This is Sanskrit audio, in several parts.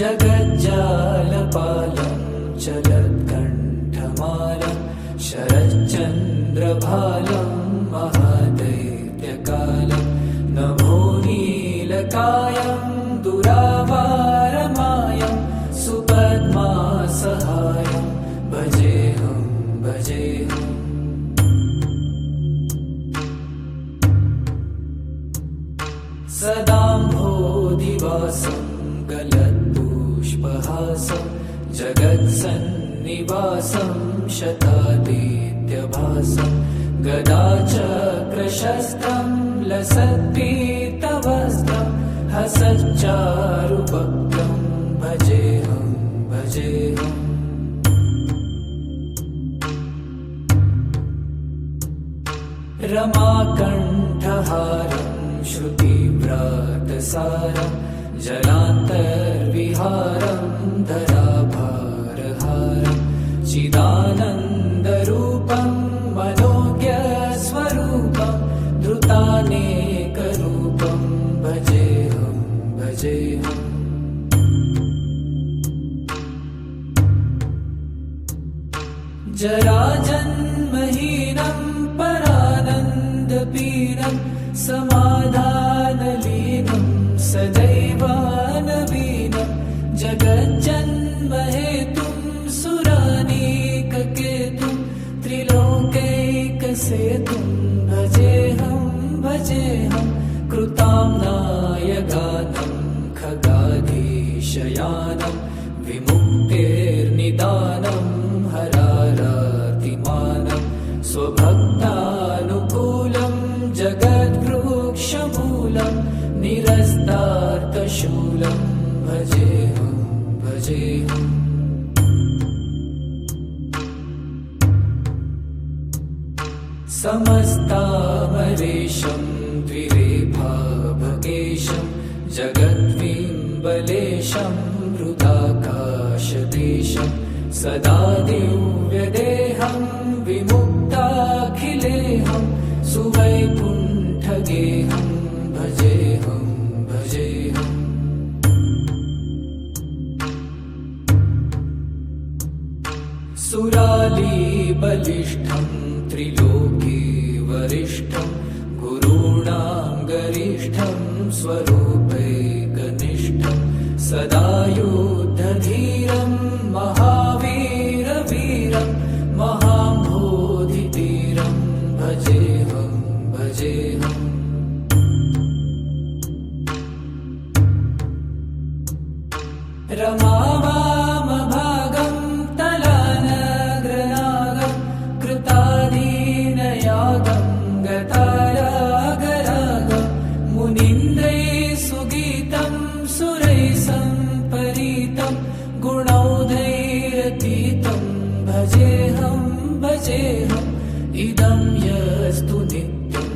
जगज्जालपालं चलत्कण्ठमालं शरच्चन्द्रभालं महादैत्यकालं नभोनीलकायं दुरावारमायं सुपद्मासहायं भजेऽहं भजेऽहम्। सदाम्भोधिवासं गलत्पुष्पहासं जगत्सन्निवासं शतादित्यभासं गदाचक्रशस्त्रं लसत्पीतवस्त्रं हसच्चारुवक्त्रं भजेऽहं भजेऽहम्। रमाकण्ठहारं श्रुतिव्रातसारं जलान्तर्विहारं धराभारहारं चिदानन्दरूपं मनोज्ञस्वरूपं धृतानेकरूपं भजेऽहं भजेऽहम्। जराजन्महीनं परानन्दपीनं समाधानलीनं सदैवानवीनं जगज्जन्महेतुं सुरानीककेतुं त्रिलोकैकसेतुं भजेऽहं भजेऽहं। कृताम्नायगानं खगाधीशयानं विमुक्तेर्निदानं हरारातिमानं स्वभक्तानुकूलं जगद्वृक्षमूलं निरस्तार्थशूलं भजेऽहं भजेऽहम्। समस्तामरेशं द्विरेफाभकेशं जगद्विम्बलेशं हृदाकाशदेशं सदा दिव्यदेहं विमुक्ताखिलेहं सुवैकुण्ठगेहं भजेऽहं भजेऽहम्। सुरालीबलिष्ठं त्रिलोकीवरिष्ठं गुरूणां गरिष्ठं स्वरूपैकनिष्ठं सदा युद्धधीरं महावीरवीरं महाम्भोधितीरं भजेऽहं भजेऽहम्। रमावामभागं तलानग्रनागं कृतादीनयागं गतारागरागं मुनीन्द्रैः सुगीतं सुरैः सम्परीतं गुणौघैरतीतं भजेऽहं भजेऽहम्। इदं यस्तु नित्यं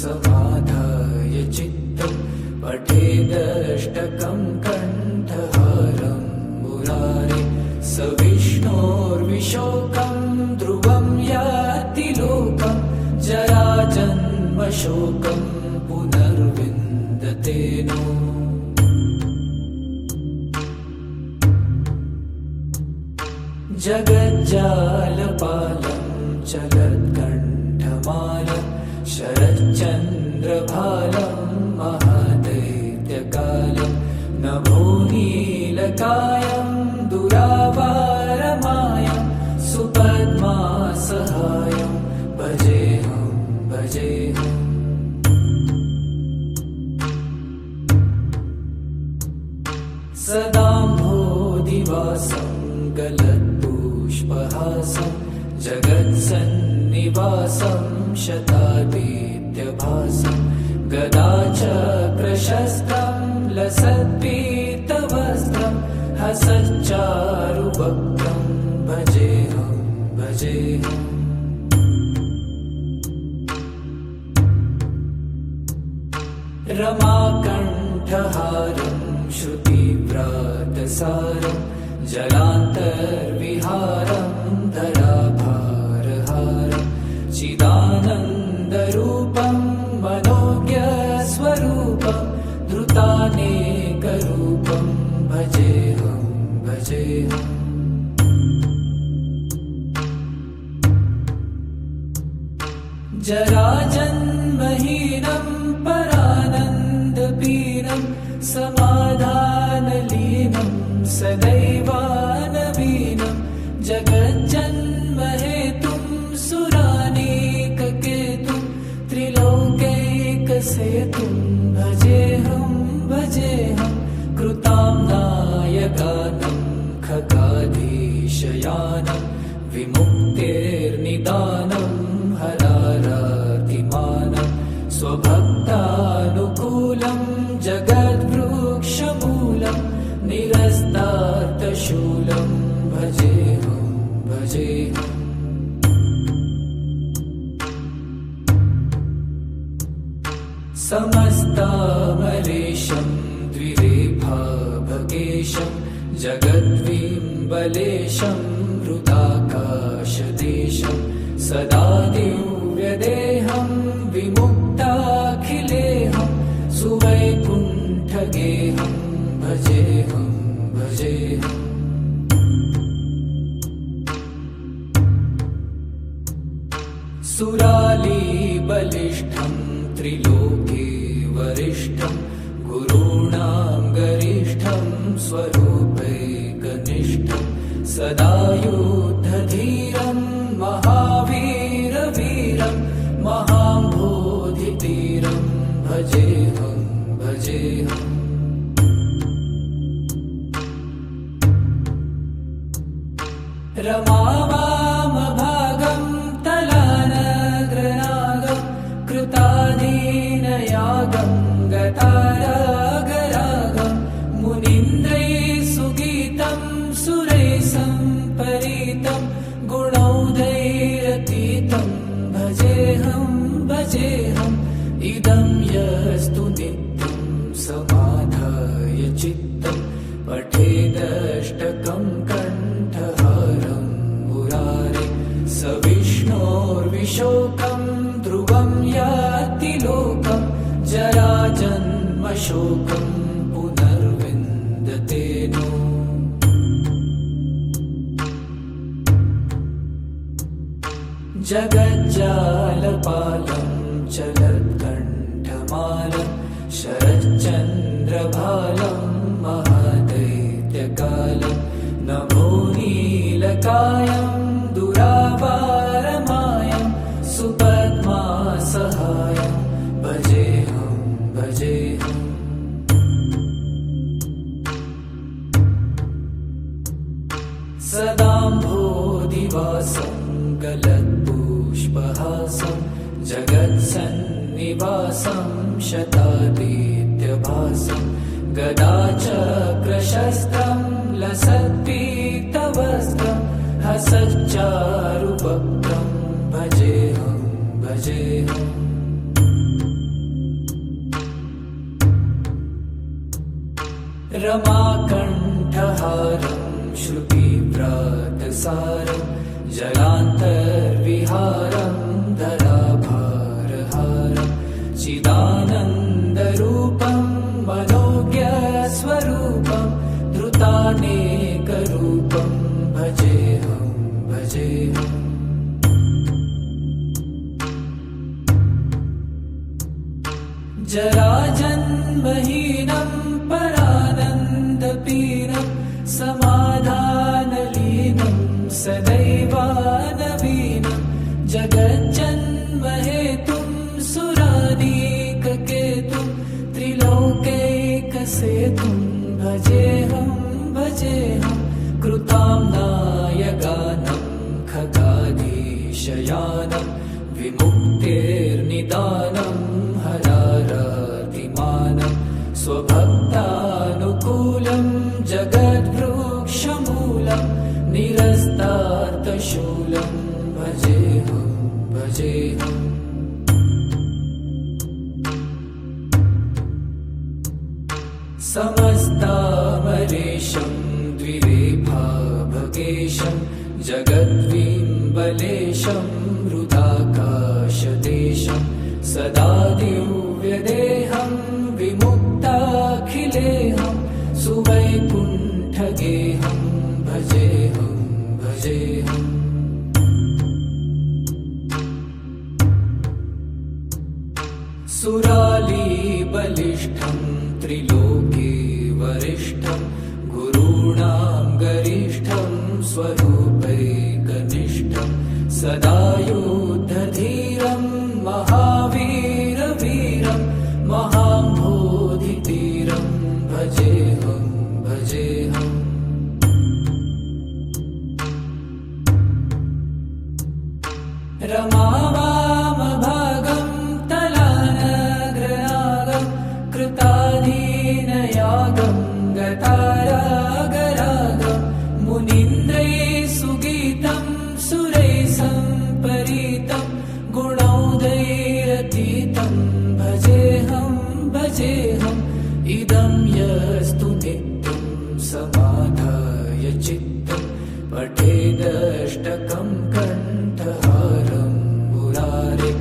समाधाय चित्तं पठेदष्टकं कण्ठहारं मुरारे स विष्णोर्विशोकं ध्रुवं याति लोकं जराजन्मशोकं पुनर्विन्दते नो। जगज्जालपालं चलत्कण्ठमालं शरच्चन्द्रभालं महादैत्यकालं नभोनीलकायं दुरावारमायं सुपद्मासहायं भजेऽहं भजेऽहम्। सदाम्भोधिवासं गलत्पुष्पहासं जगत्सन्निवासं शतादित्यभासं गदाचक्रशस्त्रं लसत्पीतवस्त्रं हसच्चारुवक्त्रं भजेऽहं भजेऽहम्। रमाकण्ठहारं श्रुतिव्रातसारं जलान्तर्विहारं धराभारहारं चिदानन्दरूपं मनोज्ञस्वरूपं धृतानेकरूपं भजेऽहं भजेऽहम् जराजन्महीनं परानन्दपीनं समाधानलीनं सदैवानवीनं जगज्जन्महेतुं सुरानीककेतुं त्रिलोकैकसेतुं भजेऽहं कृतां नायकानं खगाधीशयानं विमुक्तेर्निदानं हरारातिमानं स्वभक्तानुकूलं जगद्वृक्षमूलं निरस्तार्थशूलं भजेऽहम् समस्तामरेशं द्विरेफाभगेशं जगद्विम्बलेशं हृदाकाशदेशं सदा दिव्यदेहं विमुक्ताखिलेहं सुवैकुण्ठगेहं भजेऽहम् सुरालीबलिष्ठं त्रिलोके वरिष्ठं गुरूणां गरिष्ठं स्वरूपैकनिष्ठं सदा युद्धधीरं महावीरवीरं महाम्भोधितीरं भजेऽहम् रमावामभागं तलानग्रनागं कृताधीनयागं गतारागरागं मुनीन्द्रैः सुगीतं सुरैः सम्परीतं गुणौघैरतीतं भजेऽहम् इदं यस्तु नित्यं समाधाय चित्तं पठेदष्टकं कण्ठहारं मुरारे स विष्णोर्विशोकं ध्रुवं याति लोकं जराजन्मशोकं पुनर्विन्दते नो जगज्जालपालं चलत्कण्ठमालं शरच्चन्द्रभालं महादैत्यकालं नभोनीलकायं दुरावारमायं सुपद्मासहायं भजेऽहम् सदाम्भोधिवासं गलत्पुष्पहासं जगत्सन्निवासं शतादित्यभासं गदाचक्रशस्त्रं लसत्पीतवस्त्रं हसच्चारुवक्त्रं भजेऽहम् रमाकण्ठहारं श्रुतिव्रातसारं जलान्तर्विहारं धराभारहारं चिदानन्दरूपं मनोज्ञस्वरूपं धृतानेकरूपं भजेऽहम् जराजन्महीनं परानन्दपीनं समाधानलीनं सदैवानवीनं जगज्जन्महेतुं सुरानीककेतुं त्रिलोकैकसेतुं भजेऽहम् कृतां नायगानं खगाधीशयानं विमुक्तेर्निदानं हरारातिमानं स्वभक्तानुकूलं जगद्वृक्षमूलं निरस्तार्थशूलं भजेऽहम् समस्तामरेशं द्विरेफाभगेशं जगद्विम्बलेशं हृदाकाशदेशं सदा दिव्यदेहं विमुक्ताखिलेहं सुवैकुण्ठगेहं सुरालीबलिष्ठं त्रिलोके वरिष्ठं गुरूणां गरिष्ठं स्वरूपैकनिष्ठं सदा युद्धधीरं महावीरवीरं महाम्भोधितीरं भजेऽहं भजेऽहम्। रमावामभागं तलानग्रनागं कृताधीनयागं गतारागरागं मुनीन्द्रैः सुगीतं सुरैः सम्परीतं गुणौदैरतीतं भजेऽहं भजेऽहम्। इदं यस्तु नित्यं समाधाय चित्तं पठेदष्टकं कण्ठहारं मुरारे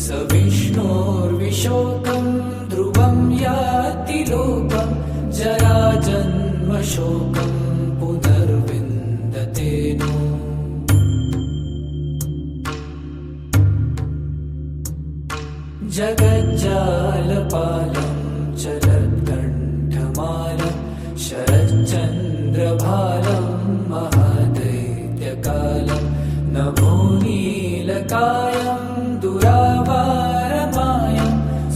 स विष्णोर्विशोकं ध्रुवं याति लोकं जराजन्मशोकं पुनर्विन्दते नो। जगज्जालपालं चलत्कण्ठमालं शरच्चन्द्रभालं महादैत्यकालं नभोनीलकायं दुरावारमायं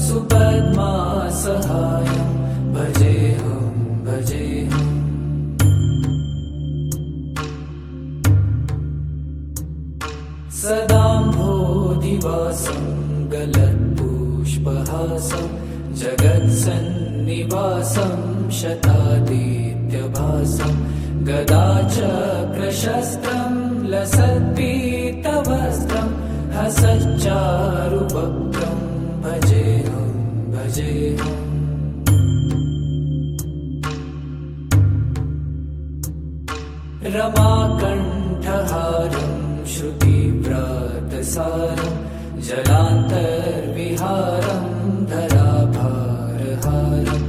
सुपद्मासहायं भजेऽहं भजेऽहम्। सदाम्भोधिवासं गलत्पुष्पहासं जगत्सन्निवासं शतादित्यभासं गदाचक्रशस्त्रं लसत्पीतवस्त्रं हसच्चारुवक्त्रं भजेऽहं भजेऽहम्। रमाकण्ठहारं श्रुतिव्रातसारं जलान्तर्विहारं धराभारहारं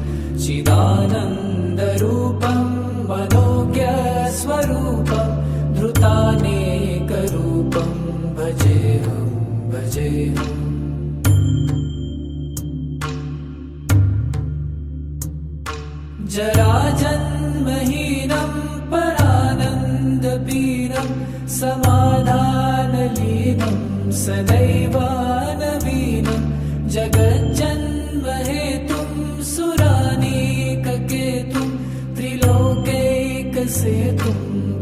चिदानन्दरूपं मनोज्ञस्वरूपं धृतानेकरूपं भजेऽहं भजेऽहम्। जराजन्महीनं परानन्दपीनं समाधानलीनं सदैवानवीनं जगज्जन्महेतुं सुरानीककेतुं त्रिलोकैकसेतुं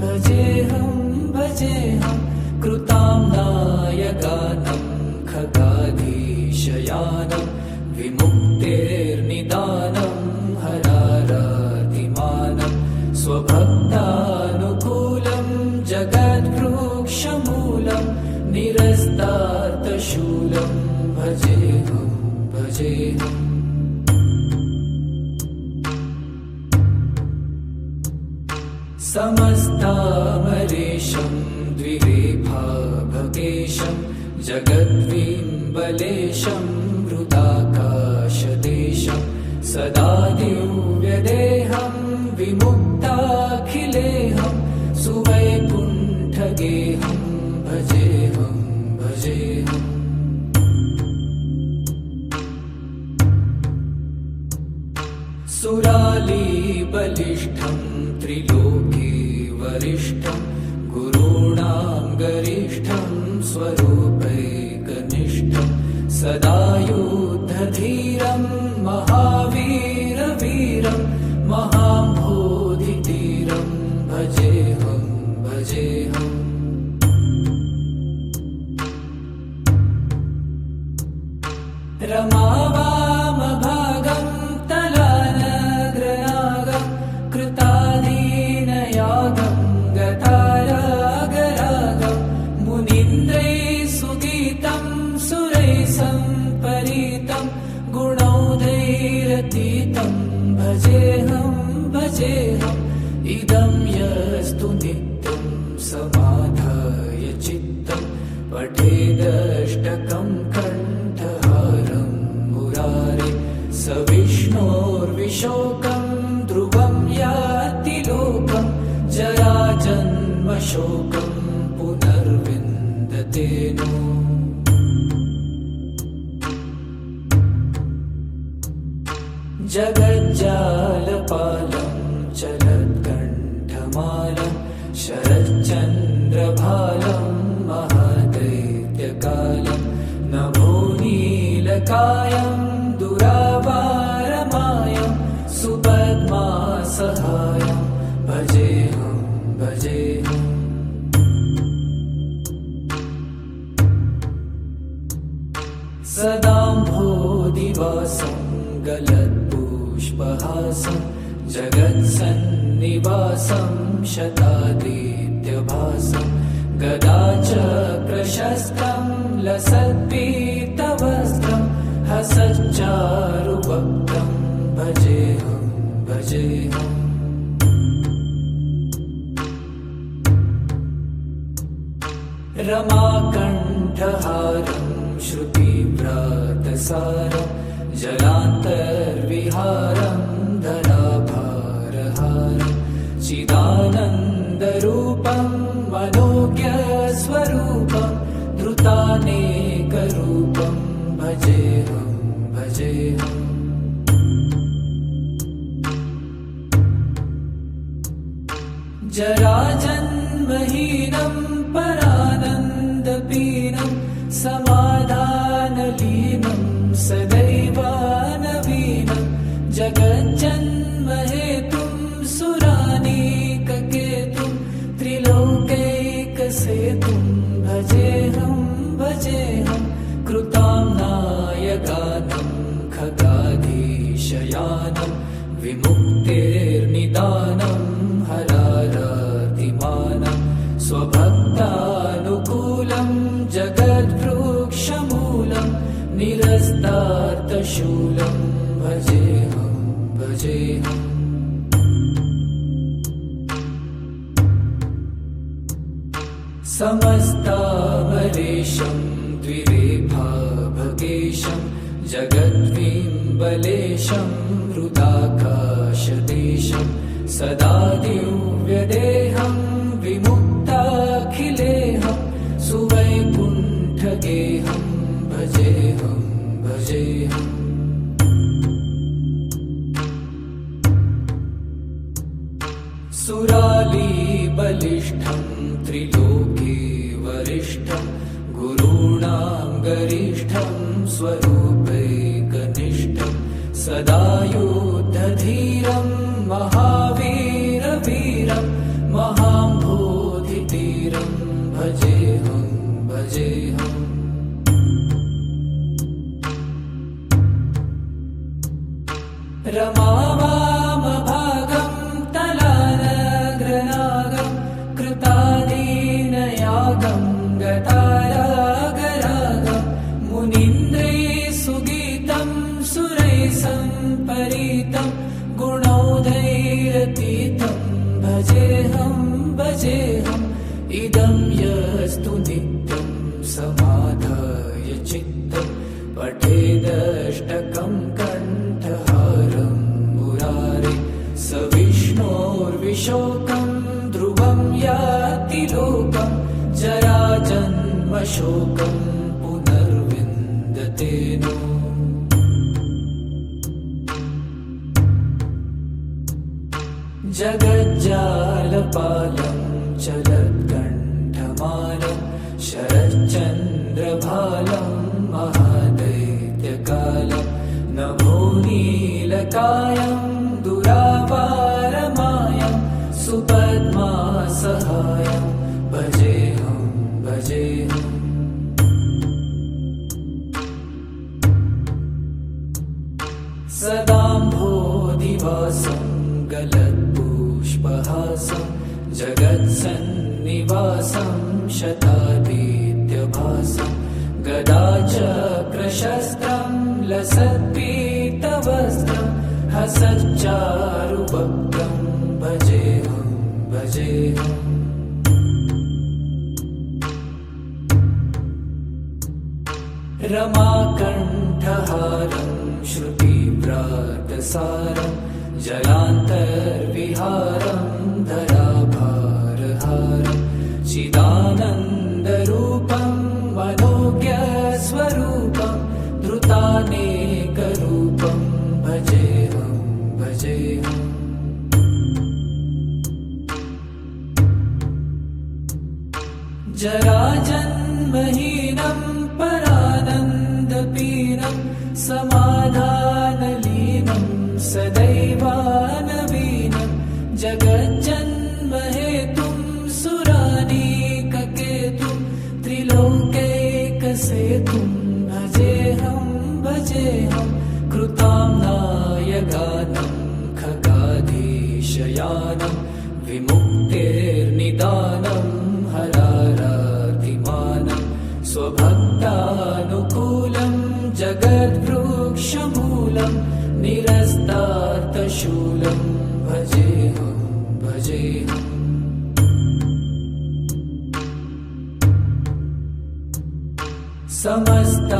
भजेऽहं भजेऽहं। कृताम्नायगानं खगाधीशयानं विमुक्तेर्निदानं हरारातिमानं स्वभक्तानुकूलं जगद्वृक्षमूलं निरस्तार्तशूलं भजेऽहं भजेऽहम्। समस्तामरेशं द्विरेफाभकेशं जगद्विम्बलेशं हृदाकाशदेशं सदा दिव्यदेहं विमुक्ताखिलेहं सुवैकुण्ठगेहं भजेऽहं भजेऽहम्। सुरालीबलिष्ठं त्रिलोके वरिष्ठं गुरूणां गरिष्ठं स्वरूपैकनिष्ठं सदा युद्धधीरं महावीरवीरं महाम्भोधितीरं भजेऽहं भजेऽहम्। रमावामभागं तलानग्रनागं कृताधीनयागं गतारागरागं मुनीन्द्रैः सुगीतं सुरैः सम्परीतं गुणौदैरतीतं भजेऽहं भजेऽहम्। इदं यस्तु नित्यं समाधाय चित्तं पठेदष्टकं कण्ठहारं मुरारे स विष्णोर्विशोकं ध्रुवं याति लोकं जराजन्मशोकं पुनर्विन्दते नो। जगज्जालपालं चलत्कण्ठमालं शरच्चन्द्रभालं महादैत्यकालं नभोनीलकायं दुरावारमायं सुपद्मासहायं भजेऽहं भजेऽहम् सदाम्भोदिवासं गलत्पुष्पहासं जगत्सन्निवासं शतादित्यभासं गदाचक्रशस्त्रं लसत्पीतवस्त्रं हसच्चारुवक्त्रं भजेऽहं भजेऽहम् रमाकण्ठहारं श्रुतिव्रातसारं जलान्तर्विहारं धराभारहारं चिदानन्दरूपं मनोज्ञस्वरूपं धृतानेकरूपं भजेऽहं भजेऽहम् जराजन्महीनं परानन्दपीनं समाधानलीनं सदैवानवीनं जगज्जन्महेतुं सुरानीककेतुं त्रिलोकैकसेतुं भजेऽहं भजेऽहं कृताम्नायगानं खगाधीशयानं विमुक्तेर्निदानं हरारातिमानं स्वभक्तानुकूलं जगद्वृक्षमूलं निरस्तार्थशूलं भजेऽहं भजेऽहम् समस्तामरेशं द्विरेफाभगेशं जगद्विम्बलेशं हृदाकाशदेशं सदा दिव्यदेहं विमुक्ताखिलेहं सुवैकुण्ठगेहं भजेऽहं भजेऽहम् सुरालीबलिष्ठं त्रिलोके वरिष्ठं गुरूणां गरिष्ठं स्वरूपैकनिष्ठं सदा युद्धधीरं महावीरवीरं महाम्भोधितीरं भजेऽहं भजेऽहम् रमावामभागं तलानग्रनागं कृतादीनयागं गतारागरागं मुनीन्द्रैः सुगीतं सुरैः सम्परीतं गुणौघैरतीतं भजेऽहं भजेऽहम् इदं यस्तु नित्यं समाधाय चित्तं पठेदष्टकं कण्ठहारं मुरारे स विष्णोर्विशोकं ध्रुवं याति लोकं जराजन्मशोकं पुनर्विन्दते नो जगज्जालपालं चलत्कण्ठमालं शरच्चन्द्रभालं महादैत्यकालं नभोनीलकायं दुरावारमायं सुपद्मासहायं भजेऽहं भजेऽहम् सदाम्भोदिवासं गलत्पुष्पहासं जगत्सन्निवासं शतादित्यभासं गदाचक्रशस्त्रं लसत्पीतवस्त्रं हसच्चारुवक्त्रं भजेऽहं भजेऽहम् रमाकण्ठहारं श्रुतिव्रातसारं जलान्तर्विहारं धराभारहारं चिदानन्दरूपं मनोज्ञस्वरूपं धृतानेकरूपं भजेऽहं जराजन्महीनं परानन्दपीनं समाधानलीनं सदैवानवीनं जगज्जन्महेतुं सुरानीककेतुं त्रिलोकैकसेतुं भजेऽहं कृताम्नाय गानं खगाधीशयानं विमुक्तेर्निदानं हरारातिमानं स्वभक्तानुकूलं जगद्वृक्षमूलं निरस्तार्तशूलं भजेऽहं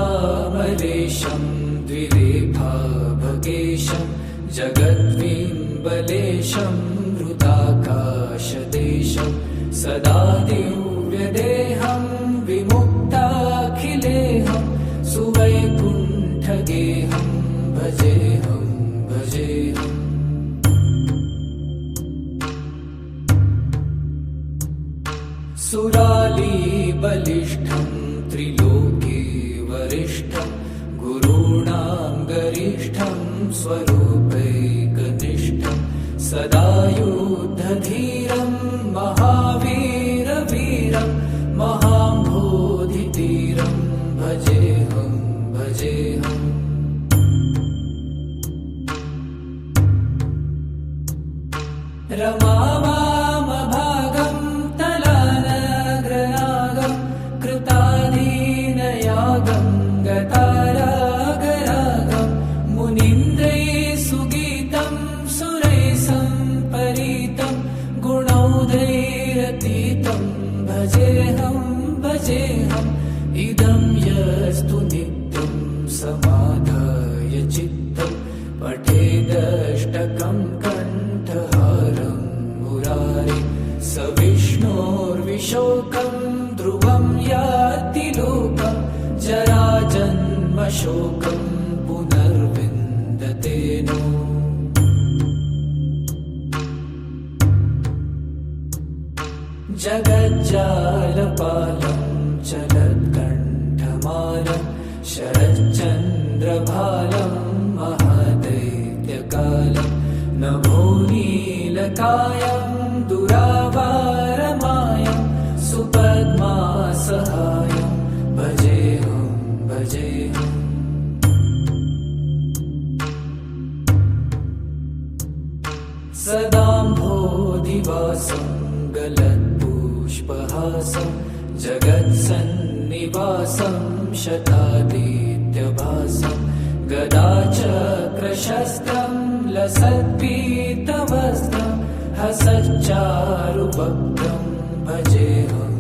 समस्तामलेशं द्विरेफाभगेशं जगद्विम्बलेशं हृदाकाशदेशं सदा दिव्यदेहं विमुक्ताखिलेहं सुवैकुण्ठगेहं भजेऽहं सुरालीबलिष्ठं त्रिलोके वरिष्ठं गुरूणां गरिष्ठं स्वरूपैकनिष्ठं सदा युद्धधीरं महावीरवीरं महाम्भोधितीरं भजेऽहं रमावामभागं तलानग्रनागं कृताधीनयागं गतारागरागं मुनीन्द्रैः सुगीतं सुरैः सम्परीतं गुणौघैरतीतं भजेऽहं इदं यस्तु नित्यं समाधाय चित्तं पठेदष्टकं कण्ठहारं मुरारे स विष्णोर्विशोकं ध्रुवं याति लोकं जराजन्मशोकं पुनर्विन्दते नो जगज्जालपालं चलत्कण्ठमालं शरच्चन्द्रभालं महादैत्यकालं नभोनीलकायं दुरावारमायं सुपद्मासहायं भजेऽहं सदाम्भोधिवासं गलत्पुष्पहासं जगत्सन्निवासं शतादित्यभासं गदाचक्रशस्त्रं लसत्पीतवस्त्रं हसच्चारुवक्त्रं भजेऽहं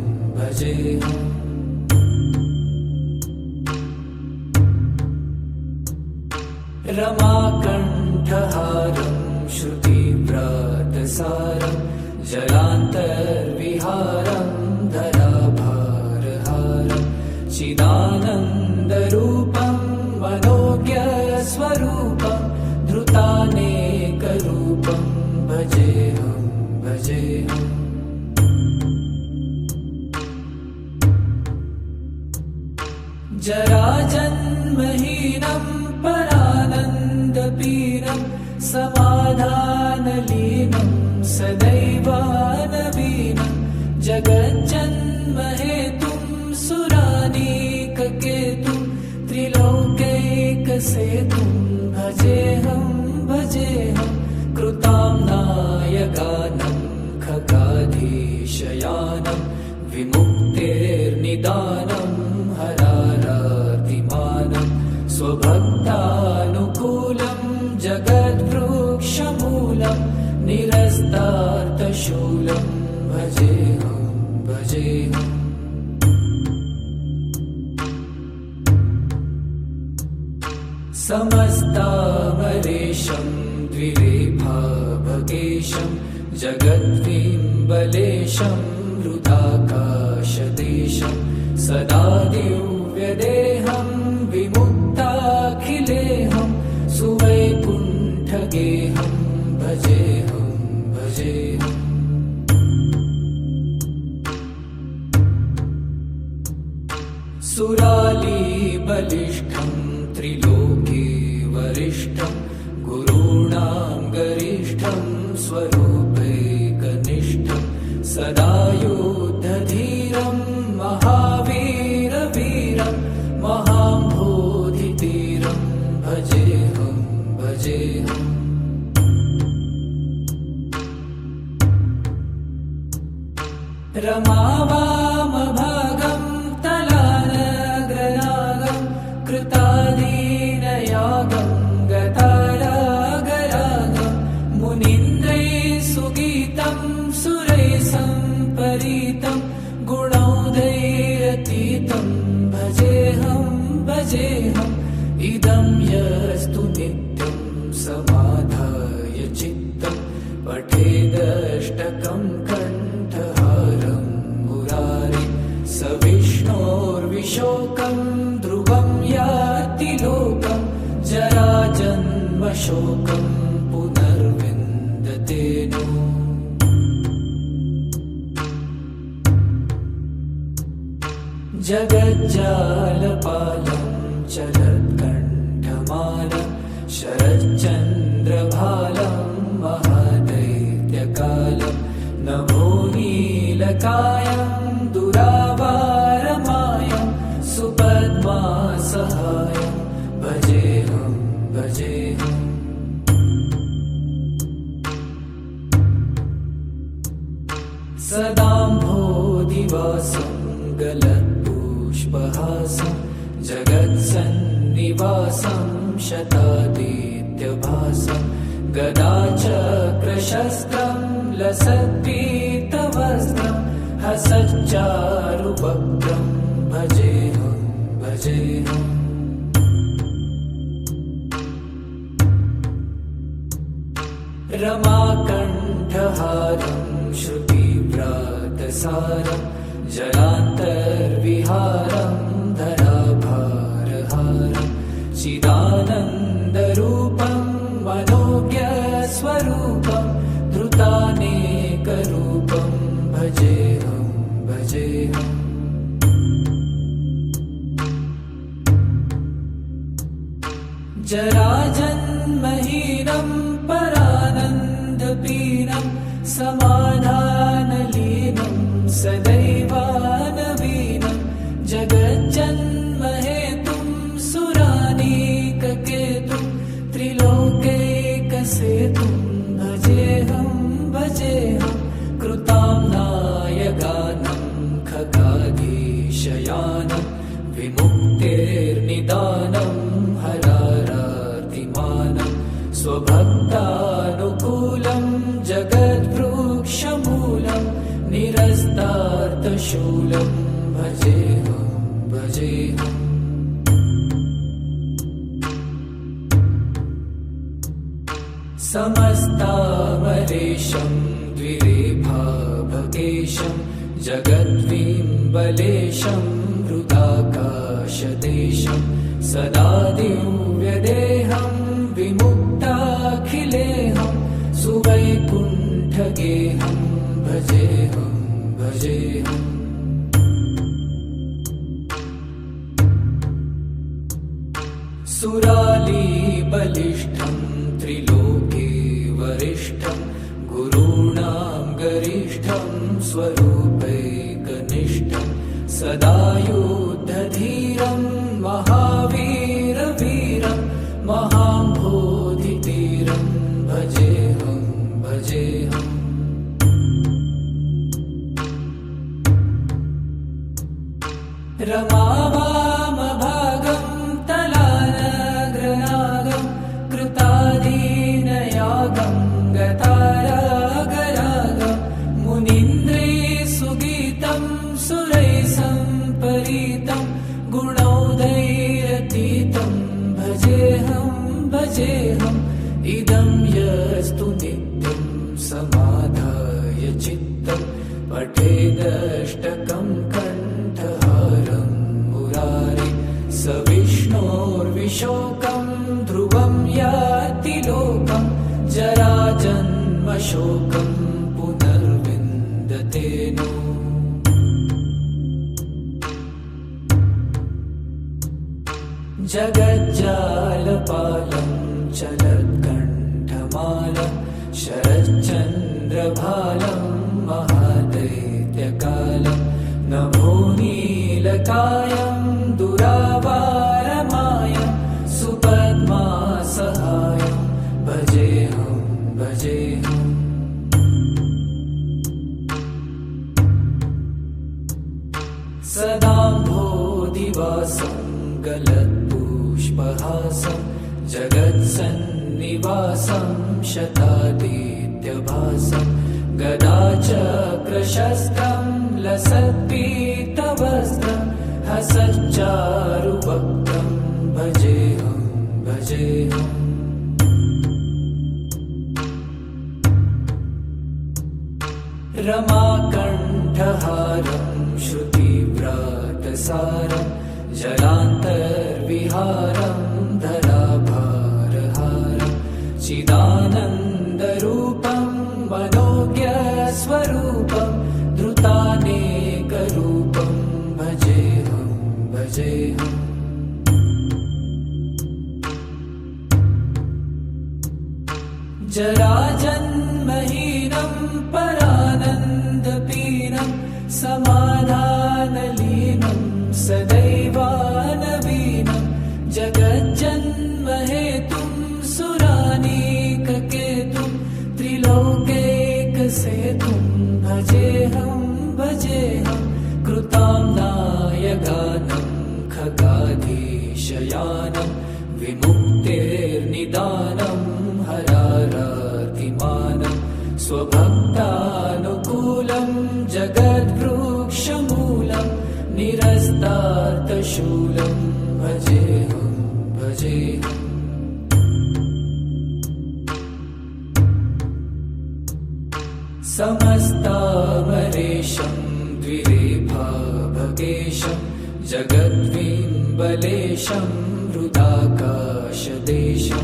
रमाकण्ठहारं श्रुतिव्रातसारं जलान्तर्विहारं धराभारहारं चिदानन्दरूपं मनोज्ञस्वरूपं धृतानेकरूपं भजेऽहं जराजन्महीनं परानन्दपीनं समाधानलीनं सदैवानवीनं जगज्जन्महेतुं सुरानीककेतुं त्रिलोकैकसेतुं भजेऽहं कृताम्नाय गानं खगाधीशयानं विमुक्तेर्निदानं हरारातिमानं स्वभक्तानुकूलं जगद्वृक्षमूलं निरस्तार्तशूलं भजेऽहं समस्तामलेशं द्विरेफाभगेशं जगद्विम्बलेशं हृदाकाशदेशं सदा दिव्यदेहं विमुक्ताखिलेहं सुवैकुण्ठगेहं भजेऽहं गुरूणां गरिष्ठं स्वरूपैकनिष्ठं सदा युद्धधीरं महावीरवीरं महाम्भोधितीरं भजेऽहं भजेऽहम्। रमावामभागं तलानग्रनागं कृतादीनयागं गतारागरागं मुनीन्द्रैः सुगीतं सुरैः सम्परीतं गुणौघैरतीतं भजेऽहं भजेऽहम्। इदं यस्तु नित्यं समाधाय चित्तं पठेदष्टकं कण्ठहारं मुरारे स विष्णोर्विशोकं ध्रुवं याति लोकं जराजन्मशोकं पुनर्विन्दते नो। जगज्जालपालं चलत्कण्ठमालं शरच्चन्द्रभालं महादैत्यकालं नभोनीलकायं दुरावारमायं सुपद्मासहायं भजेऽहं भजेऽहम्। सदाम्भोधिवासं गलत्पुष्पहासं जगत्सन्निवासं शतादित्यभासं गदाचक्रशस्त्रं लसत्पीतवस्त्रं हसच्चारुवक्त्रं भजेऽहं भजेऽहम्। रमाकण्ठहारं श्रुतिव्रातसारं जलान्तर्विहारं धराभारहारं चिदानन्दरूपं मनोज्ञस्वरूपं धृतानेकरूपं भजेऽहं भजेऽहम्। जराजन्महीनं परानन्दपीनं समाधानलीनं सदैवानवीनं जगज्जन्महेतुं सुरानीककेतुं त्रिलोकैकसेतुं भजेऽहं भजेऽहं। कृताम्नायगानं खगाधीशयानं विमुक्तेर्निदानं हरारार्तिमानं स्वभक्तानुकूलं जगद्वृक्षमूलं निरस्तार्थशूलं भजेऽहं भजेऽहम्। समस्तामरेशं द्विरेफाभकेशं जगद्विम्बलेशं हृदाकाशदेशं सदा दिव्यदेहं विमुक्ताखिलेहं सुवैकुण्ठगेहं भजेऽहं भजेऽहम्। सुरालीबलिष्ठं त्रिलोके वरिष्ठं गुरूणां गरिष्ठं स्वरूपैकनिष्ठं सदा युद्धधीरं महावीरवीरं महाम्भोधितीरं भजेऽहं भजेऽहम्। रमावामभागं तलानग्रनागं कृतादीनयागं गतारागरागं मुनीन्द्रैः सुगीतं सुरैः सम्परीतं गुणौघैरतीतं भजेऽहं भजेऽहम्। इदं यस्तु नित्यं समाधाय चित्तं पठेदष्टकं कण्ठहारं मुरारे स विष्णोर्विशोकं ध्रुवं याति लोकं जराजन्मशोकं पुनर्विन्दते नो। जगज्जालपालं चलत्कण्ठमालं शरच्चन्द्रभालं महादैत्यकालं नभोनीलकायं दुरावारमायं सुपद्मासहायं भजेऽहं भजेऽहम् सदाम्भोधिवासं गलत्पुष्पहासं जगत्सन्निवासं शतादित्यभासं गदाचक्रशस्त्रं लसत्पीतवस्त्रं हसच्चारुवक्त्रं भजेऽहं भजेऽहम् रमाकण्ठहारं श्रुतिव्रातसारं जलान्तर्विहारं धराभारहारं चिदानन्दरूपं मनोज्ञस्वरूपं धृतानेकरूपं भजेऽहं भजेऽहम् जराजन्महीनं परानन्दपीनं समाधानलीनं सदैवानवीनं जगज्जन्महेतुं सुरानीककेतुं त्रिलोकैकसेतुं भजेऽहं भजेऽहं कृताम्नायगानं खगाधीशयानं विमुक्तेर्निदानं हरारातिमानं स्वभक्तानुकूलं जगद्वृक्षमूलं निरस्तार्थशूलं भजेऽहं भजेऽहम् समस्तामरेशं द्विरेफाभगेशं जगद्विम्बलेशं हृदाकाशदेशं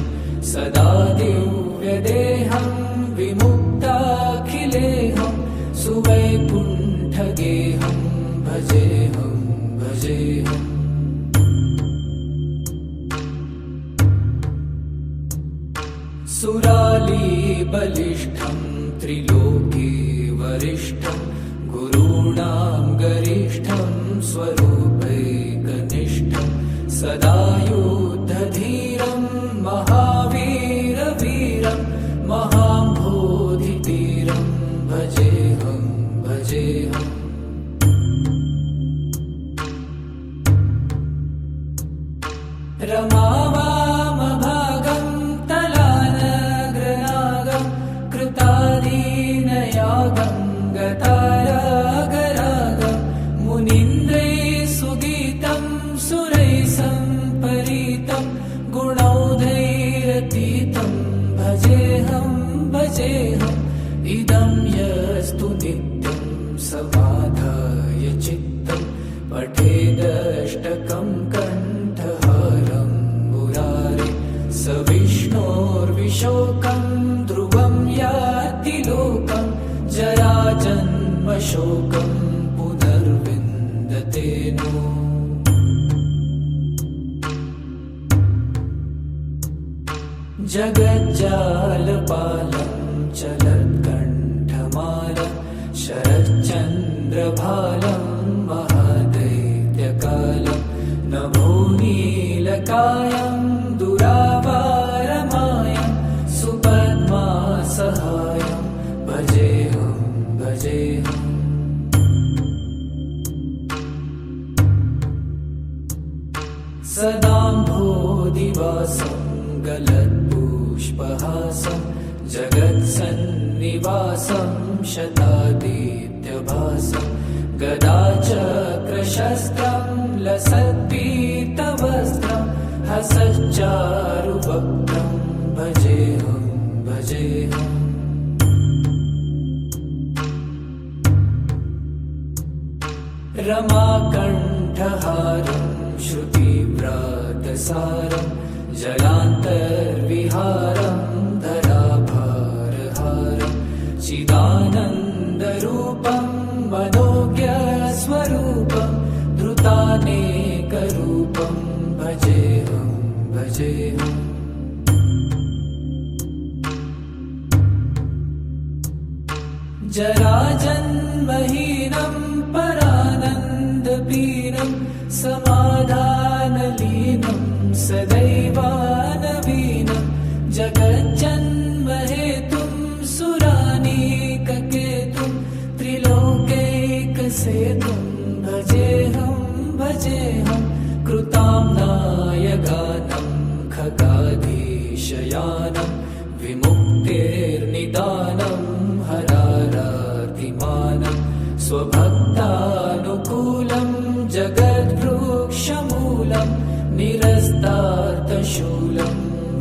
सदा दिव्यदेहं विमुक्ताखिलेहं सुवैकुण्ठगेहं भजेऽहं भजेऽहम् सुरालीबलिष्ठं त्रिलोके वरिष्ठं गुरूणां गरिष्ठं स्वरूपैकनिष्ठं सदा युद्धधीरं महावीरवीरं महाम्भोधितीरं भजेऽहं भजेऽहम् रमावामभागं तलानग्रनागं कृतादीनयागं गतारागरागं मुनीन्द्रैः सुगीतं सुरैः सम्परीतं गुणौघैरतीतं भजेऽहं भजेऽहम् इदं यस्तु नित्यं समाधाय चित्तं पठेदष्टकं कण्ठहारं मुरारे स विष्णोर्विशोकं ध्रुवं याति लोकं जराजन्मशोकं पुनर्विन्दते नो जगज्जालपालं चलत्कण्ठमालं शरच्चन्द्रभालं महादैत्यकालं नभोनीलकायं दुरावारमायं सुपद्मासहायं भजेऽहं भजेऽहम् सदाम्भोधिवासं गलत्पुष्पहासं जगत्सन्निवासं शतादित्यभासं गदाचक्रशस्त्रं लसत्पीतवस्त्रं हसच्चारुवक्त्रं जराजन्महीनं परानन्दपीनं समाधानलीनं सदैवानवीनं जगज्जन्महेतुं सुरानीककेतुं त्रिलोकैकसेतुं भजेऽहं भजेऽहं कृताम्नाय गानं खगाधीशयानं विमुक्तेर्निदानं हरारातिमानं स्वभक्तानुकूलं जगद्वृक्षमूलं निरस्तार्थशूलं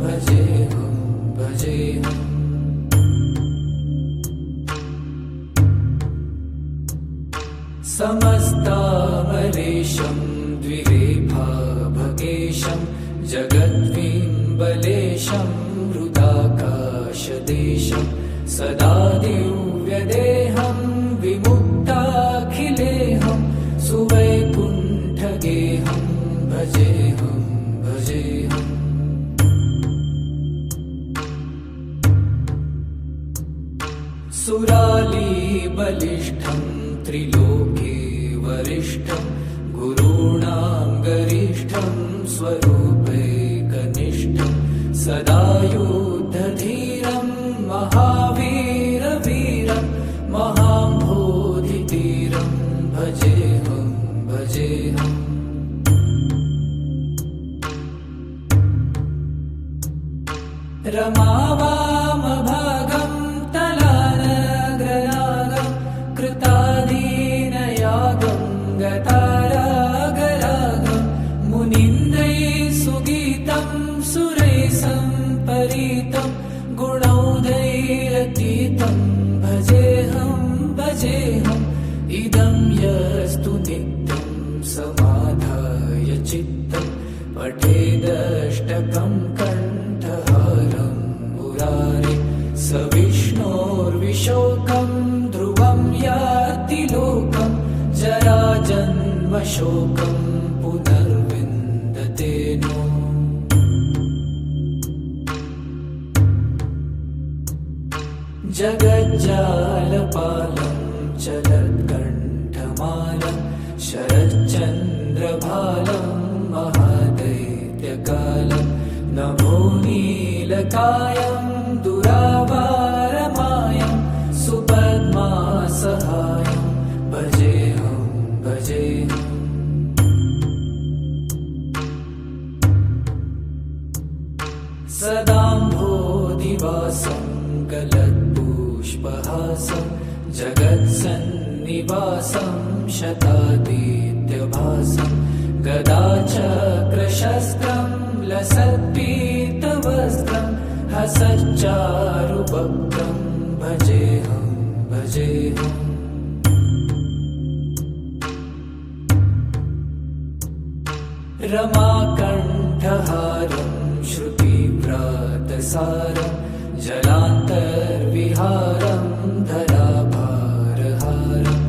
भजेऽहं भजेऽहम् समस्तामरेशं द्विरेफाभकेशं जगद्विम्बलेशं हृदाकाशदेशं सदा दिव्यदेहं विमुक्ताखिलेहं सुवैकुण्ठगेहं भजेऽहं भजेऽहम् सुरालीबलिष्ठं त्रिलोके वरिष्ठं गुरूणां गरिष्ठं स्वरूपैकनिष्ठं सदा युद्धधीरं महावीरवीरं महाम्भोधितीरं भजेऽहं भजेऽहम् रमावामभागं तलानग्रयागं कृताधीनयागं गतारागरागं मुनीन्द्रैः सुगीतं सुरैः सम्परीतं गुणौघैरतीतं भजेऽहं भजेऽहम् इदं यस्तु नित्यं समाधाय चित्तं पठेदष्टकं कण्ठहारं मुरारे स विष्णोर्विशोकं ध्रुवं याति लोकं जराजन्मशोकं पुनर्विन्दते नो जगज्जालपालं चलत्कण्ठमालं शरच्चन्द्रभालं महादैत्यकालं नभोनीलकायं दुरावारमायं सुपद्मासहायं भजेऽहं भजेऽहम् सदाम्भोधिवासं गलत्पुष्पहासं जगत्सन्निवासं शतादित्यभासं गदाचक्रशस्त्रं लसत्पीतवस्त्रं हसच्चारुवक्त्रं भजेऽहं भजेऽहम् रमाकण्ठहारं श्रुतिव्रातसारं जलान्तर्विहारं धराभारहारं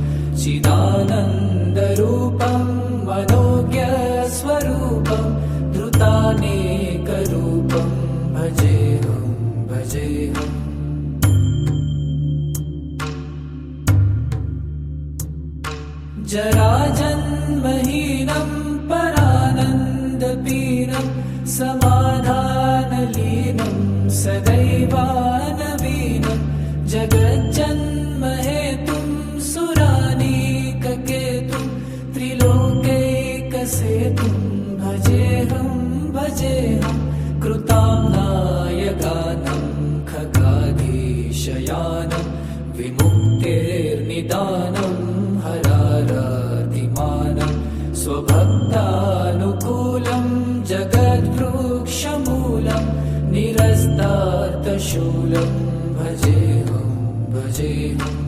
चिदानन्दरूपं मनोज्ञस्वरूपं धृतानेकरूपं भजेऽहं भजेऽहम् जराजन्महीनं परानन्दपीनं समाधानलीनं सदैवानवीनं जगज्जन्महेतुं सुरानीककेतुं त्रिलोकैकसेतुं भजेऽहं भजेऽहं कृताम्नाय गानं खगाधीशयानं विमुक्तेर्निदानं हरारातिमानं स्वभक्तानुकूलं जगद्वृक्षमूलं निरस्तार्थशूलं भजेऽहं भजेऽहम्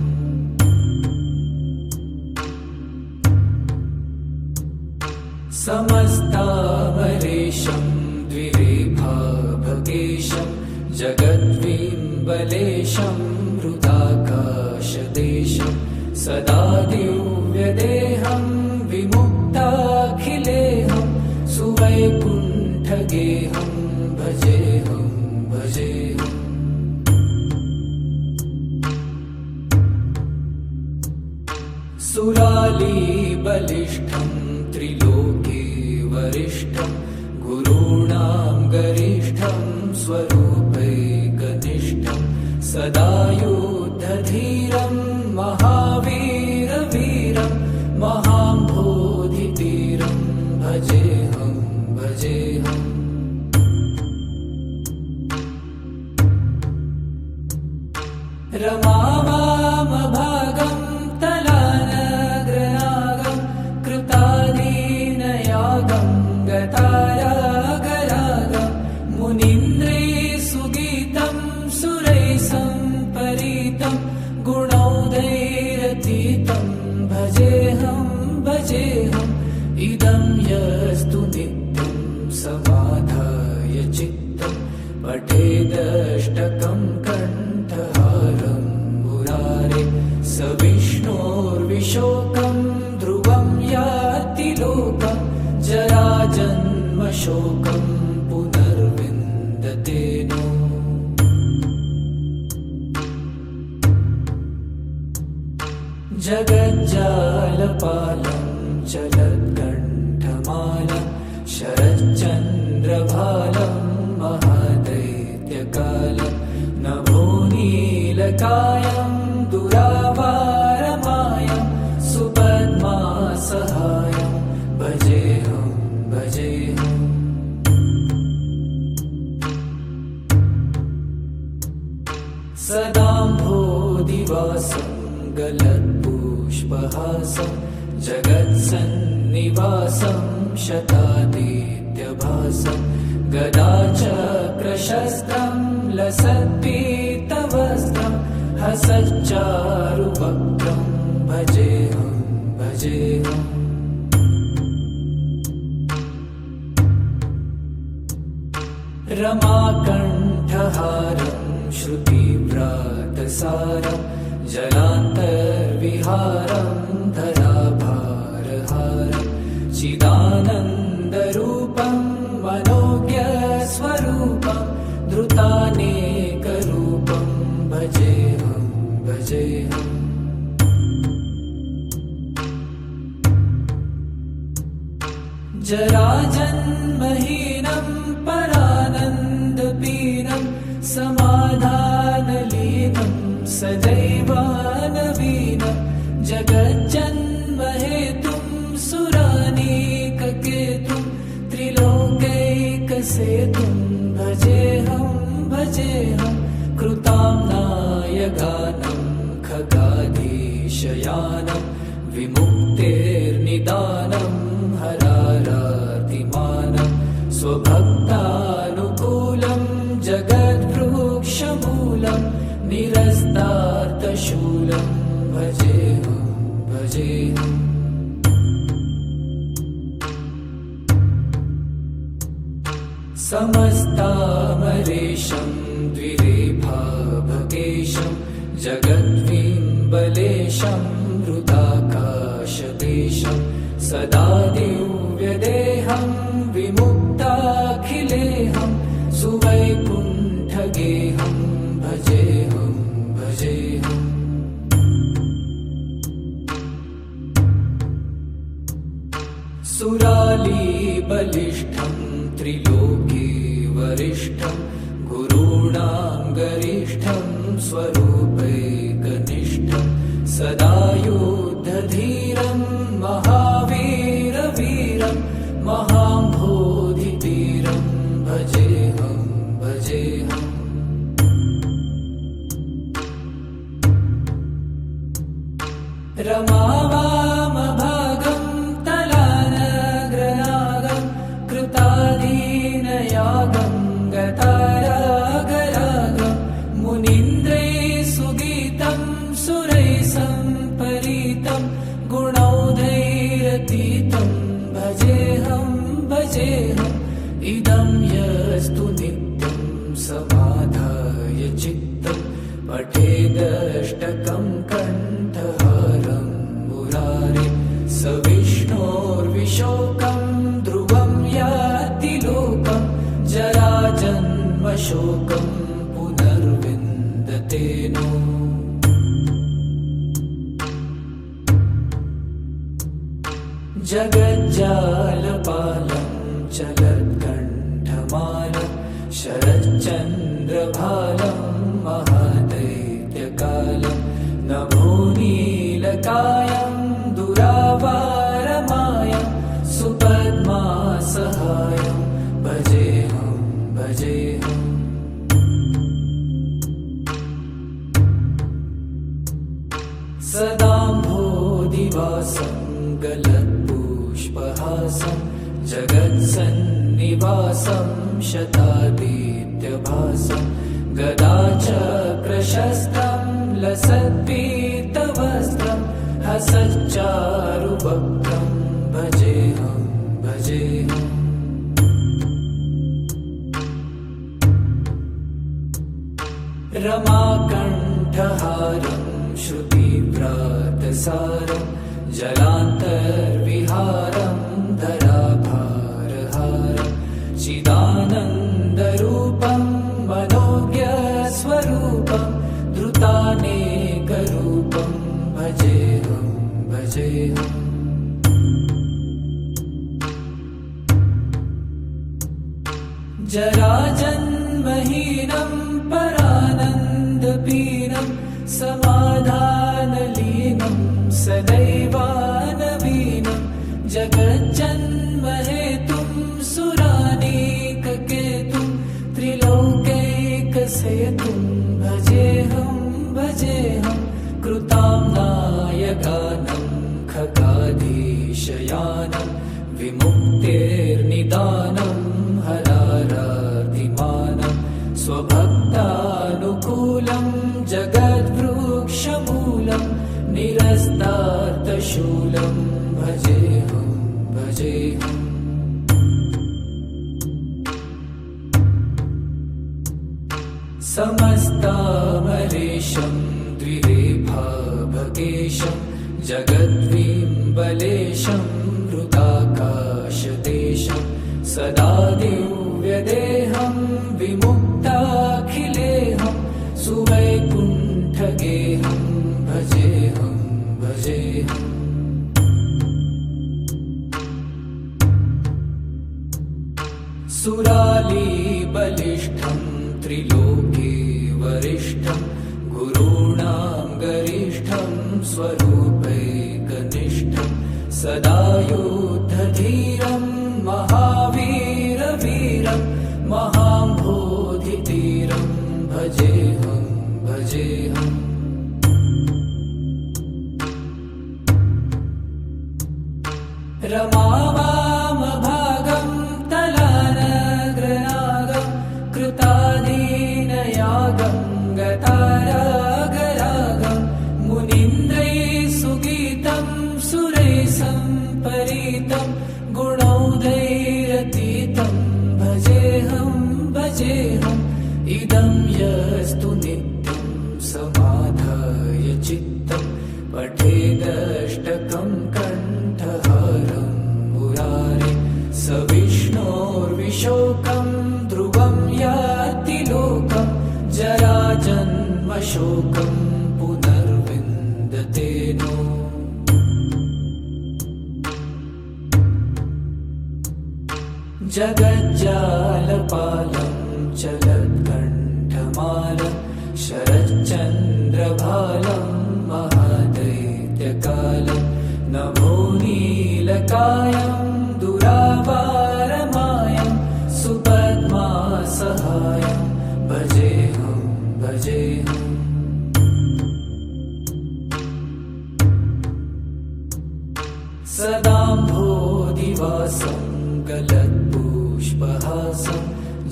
समस्तामरेशं द्विरेफाभकेशं जगद्विम्बलेशं हृदाकाशदेशं सदा दिव्यदेहं विमुक्ताखिलेहं सुवैकुण्ठगेहं भजेऽहं भजेऽहम् सुरालीबलिष्ठं त्रिलोके वरिष्ठं गुरूणां गरिष्ठं स्वरूपैकनिष्ठं सदा युद्धधीरं महावीरवीरं महाम्भोधितीरं भजेऽहं भजेऽहम्। रमावामभागं तलानग्रनागं कृतादीनयागं गतारागरागं मुनीन्द्रैः सुगीतं सुरैः सम्परीतं गुणौघैरतीतं भजेऽहं भजेऽहम्। इदं यस्तु नित्यं समाधाय चित्तं पठेदष्टकं कण्ठहारं मुरारे स विष्णोर्विशोकं ध्रुवं याति लोकं जराजन्मशोकं पुनर्विन्दते नो। जगज्जालपालं चलत्कण्ठमालं शरच्चन्द्रभालं महादैत्यकालं नभोनीलकायं दुरावारमायं सुपद्मासहायं भजेऽहं भजेऽहम्। सदाम्भोधिवासं गलत्पुष्पहासं जगत्सन्निवासं शतादित्यभासं गदाचक्रशस्त्रं लसत्पीतवस्त्रं हसच्चारुवक्त्रं भजेऽहं भजेऽहम्। रमाकण्ठहारं श्रुतिव्रातसारं जलान्तर्विहारं धराभारहारं चिदानन्दरूपं मनोज्ञस्वरूपं धृतानेकरूपं भजेऽहं भजेऽहम्। जराजन्महीनं परानन्दपीनं समाधानलीनं सदैवानवीनं जगज्जन्महेतुं सुरानीककेतुं त्रिलोकैकसेतुं भजेऽहं भजेऽहं। कृताम्नायगानं खगाधीशयानं विमुक्तेर्निदानं हरारातिमानं स्वभक्तानुकूलं जगद्वृक्षमूलं निरस्तार्थशूलं भजेऽहं भजेऽहम्। समस्तामरेशं द्विरेफाभकेशं जगद्विम्बलेशं हृदाकाशदेशं सदा दिव्यदेहं विमुक्ताखिलेहं सुवैकुण्ठगेहं भजेऽहं भजेऽहम्। सुरालीबलिष्ठं त्रिलोके वरिष्ठं गुरूणां गरिष्ठं स्वरूपैकनिष्ठं सदा युद्धधीरं महावीरवीरं महाम्भोधितीरं भजेऽहं भजेऽहम्। रमावामभागं तलानग्रनागं कृतादीनयागं गतारागरागं मुनीन्द्रैः सुगीतं सुरैः सम्परीतं गुणौघैरतीतं भजेऽहं भजेऽहम्। इदं यस्तु नित्यं समाधाय चित्तं पठेदष्टकं कण्ठहारं मुरारे स विष्णोर्विशोकं ध्रुवं याति लोकं जराजन्मशोकं पुनर्विन्दते नो। जगज्जालपालं चलत्कण्ठमालं शरच्चन्द्रभालं महादैत्यकालं नभोनीलकायं दुरावारमायं सुपद्मासहायं भजेऽहं भजेऽहम् सदाम्भोदिवासं गलत्पुष्पहासं जगत्सन्निवासं शतादित्यभासं गदाचक्रशस्त्रं लसत्पीतवस्त्रं हसच्चारुवक्त्रं भजेऽहं भजेऽहम् रमाकण्ठहारं श्रुतिव्रातसारं जलान्तर्विहारं धराभारहारं चिदानन्दरूपं मनोज्ञस्वरूपं धृतानेकरूपं भजेऽहं भजेऽहम् जराजन्महीनं परानन्दपीनं समाधानलीनं सदैवानवीनं जगज्जन्महेतुं सुरानीककेतुं त्रिलोकैकसेतुं भजेऽहं भजेऽहं कृताम्नायगानं खगाधीशयानं विमुक्तेर्निदानं हरारातिमानं स्वभक्तानुकूलं जगद्वृक्षमूलं निरस्तार्थशूलं भजेऽहं भजेऽहम् समस्तामरेशं द्विरेफाभगेशं जगद्विम्बलेशं हृदाकाशदेशं सदा दिव्यदेहं विमुक्ताखिलेहं सुवैकुण्ठगेहं भजेऽहं भजेऽहम् सुरालीबलिष्ठं त्रिलोके वरिष्ठं गुरूणां गरिष्ठं स्वरूपैकनिष्ठं सदा युद्धधीरं महावीरवीरं महाम्भोधितीरं भजेऽहं भजेऽहम् रमावामभागं तलानग्रनागं कृतादीनयागं गतारागरागं मुनीन्द्रैः सुगीतं सुरैः सम्परीतं गुणौघैरतीतं भजेऽहं भजेऽहम् इदं यस्तु नित्यं समाधाय चित्तं पठेदष्टकं कण्ठहारं मुरारे स विष्णोर्विशोकं ध्रुवं याति लोकं जराजन्मशोकं पुनर्विन्दते नो जगज्जालपालं चलत्कण्ठमालं शरच्चन्द्रभालं महादैत्यकालं नभोनीलकायं दुरावारमायं सुपद्मासहायं भजेऽहं भजेऽहम् सदाम्भोदिवासं गलत्पुष्पहासं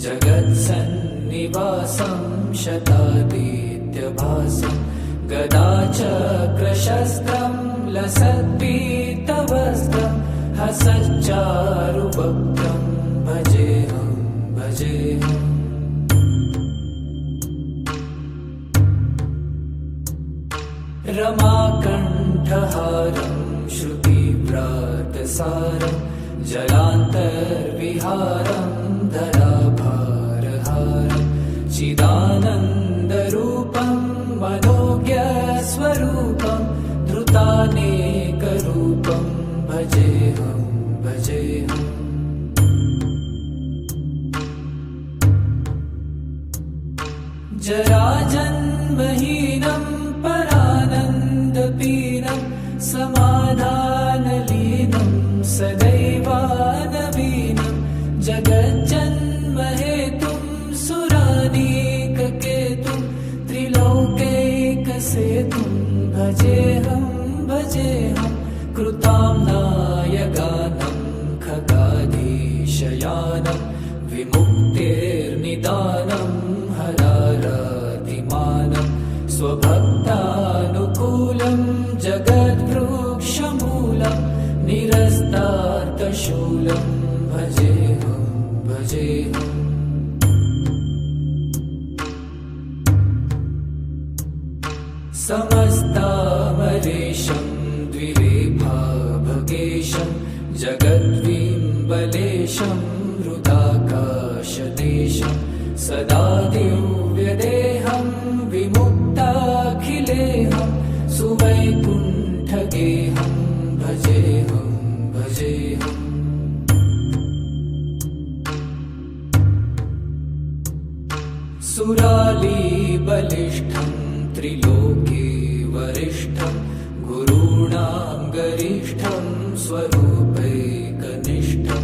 जगत्सन्निवासं शतादित्यभासं गदाचक्रशस्त्रं लसत्पीतवस्त्रं हसच्चारुवक्त्रं भजेऽहं भजेऽहम् रमाकण्ठहारं श्रुतिव्रातसारं जलान्तर्विहारं धराभारहारं चिदानन्दरूपं मनोज्ञस्वरूपं धृतानेकरूपं भजेऽहं भजेऽहम् जराजन्महीनं परानन्दपीनं समाधानलीनं सदैवानवीनं जगज्जन्महेतुं सुरानीककेतुं त्रिलोकैकसेतुं भजेऽहं भजेऽहं कृताम्नायगानं खगाधीशयानं विमुक्तेर्निदानं हरारातिमानं स्वभक्तानुकूलं जगद्वृक्षमूलं निरस्तार्थशूलं भजेऽहं भजेऽहम् समस्तामरेशं द्विरेफाभगेशं जगद्विम्बलेशं हृदाकाशदेशं सदा दिव्यदेहं विमुक्ताखिलेहं सुवैकुण्ठगेहं भजेऽहं भजेऽहम् सुरालीबलिष्ठं त्रिलोके वरिष्ठं गुरूणां गरिष्ठं स्वरूपैकनिष्ठं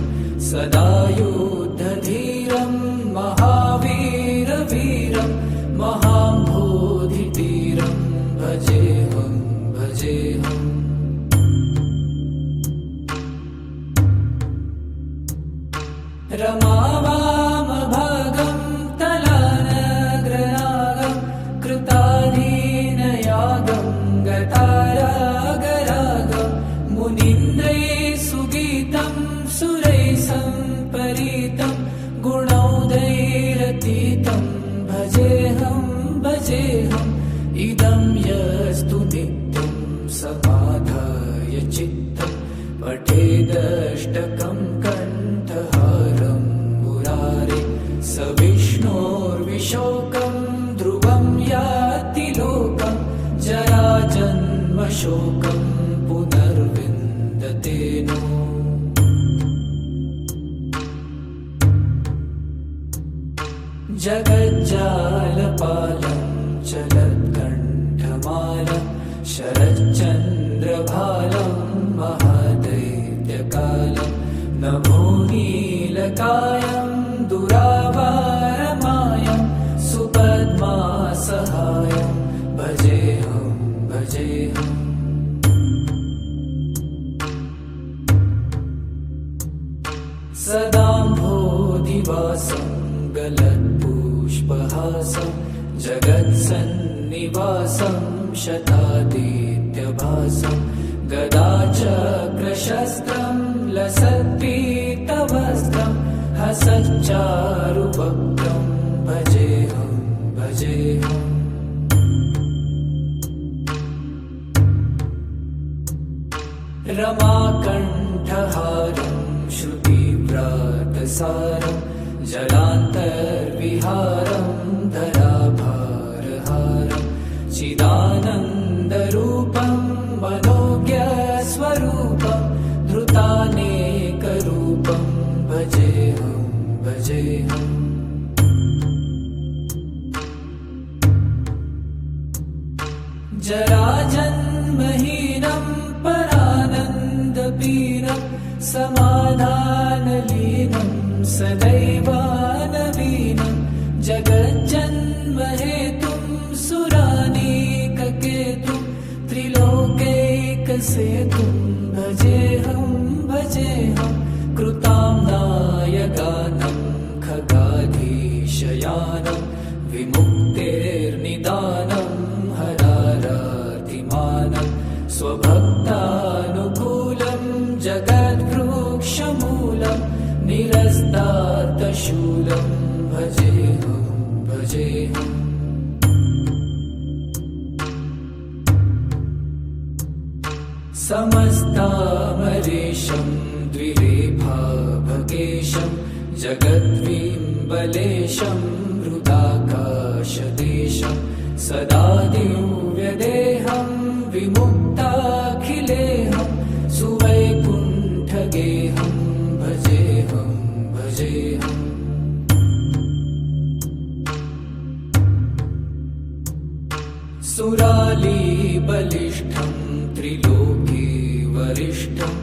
सदा युद्धधीरं महावीरवीरं महाम्भोधितीरं भजेऽहं भजेऽहम् रमावामभागं तलानग्रनागं कृताधीनयागं गतारागरागं मुनीन्द्रैः सुगीतं सुरैः सम्परीतं गुणौदैरतीतं भजेऽहं भजेऽहम् इदं यस्तु नित्यं समाधाय चित्तं पठेदष्टकं कण्ठहारं मुरारे स विष्णोर्विशोकं ध्रुवं याति लोकं जराजन्मशोकं पुनर्विन्दते नो जगज्जालपालं चलत्कण्ठमालं शरच्चन्द्रभालं महादैत्यकालं नभोनीलकायं दुरावारमायं सुपद्मासहायं भजेऽहं भजेऽहम् सदाम्भोधिवासं गलत्पुष्पहासं जगत्सन्निवासं शतादित्यभासं गदाचक्रशस्त्रं लसत्पीतवस्त्रं हसच्चारुवक्त्रं भजेऽहं भजेऽहम् रमाकण्ठहारं श्रुतिव्रातसारं जलान्तर्विहारं धराभारहारं चिदानन्दरूपं मनोज्ञस्वरूपं धृतानेकरूपं भजेऽहं भजेऽहम् जराजन्महीनं परानन्दपीनं समाधानलीनं सदैवानवीनं जगज्जन्महेतुं सुरानीककेतुं त्रिलोकैकसेतुं भजेऽहं भजेऽहं कृताम्नायगानं खगाधीशयानं विमुक्तेर्निदानं हरारातिमानं स्वभक्तानुकूलं जगद्वृक्षमूलं निरस्तार्थशूलं भजेऽहं भजेऽहम् समस्तामरेशं द्विरेफाभगेशं जगद्विम्बलेशं हृदाकाशदेशं सदा दिव्यदेहं विमुक्ताखिलेहं सुवैकुण्ठं सुरालीबलिष्ठं त्रिलोके वरिष्ठं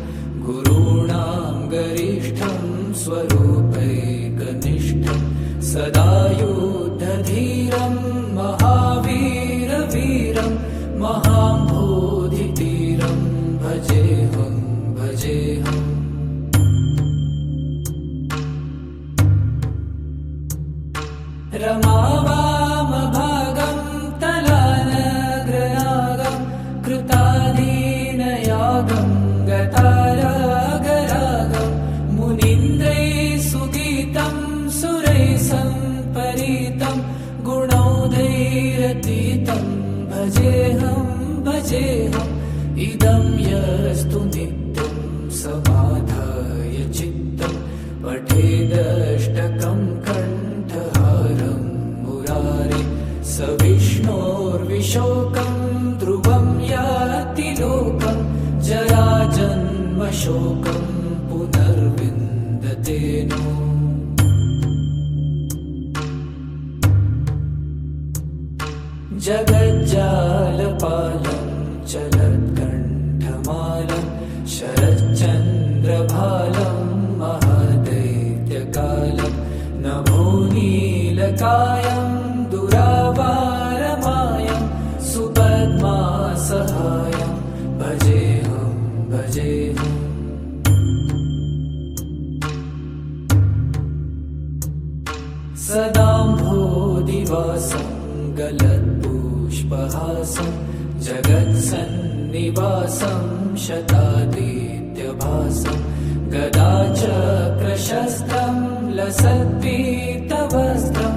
गुरूणां गरिष्ठं स्वरूपैकनिष्ठं सदा युद्धधीरं महावीरवीरं महाम्भोधितीरं भजेऽहं भजेऽहम् रमावामभागं तलानग्रनागं कृताधीनयागं गतारागरागं मुनीन्द्रैः सुगीतं सुरैः सम्परीतं गुणौघैरतीतं भजेऽहं भजेऽहम् इदं यस्तु नित्यं समाधाय चित्तं पठेदष्टकं कण्ठहारं मुरारे स विष्णोर्विशोकं ध्रुवं याति लोकं जराजन्मशोकं पुनर्विन्दते नो जगज्जालपालं चलत्कण्ठमालं शरच्चन्द्रभालं महादैत्यकालं नभोनीलकायं दुरावारमायं सुपद्मासहायं भजेऽहं भजेऽहम् सदाम्भोदिवासं गलत्पुष्पहासं जगत्सन्निवासं शतादित्यभासं गदाचक्रशस्त्रं लसत्पीतवस्त्रं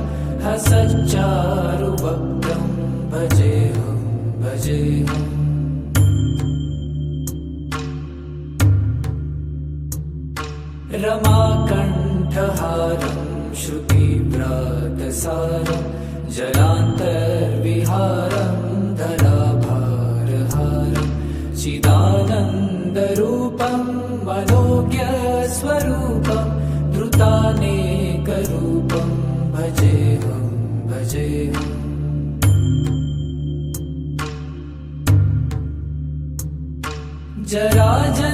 हसच्चारुवक्त्रं भजेऽहं भजेऽहम् रमाकण्ठहारं श्रुतिव्रातसारं जलान्तर्विहारं धराभारहारं चिदानन्दरूपं मनोज्ञस्वरूपं धृतानेकरूपं भजेऽहं भजेऽहम्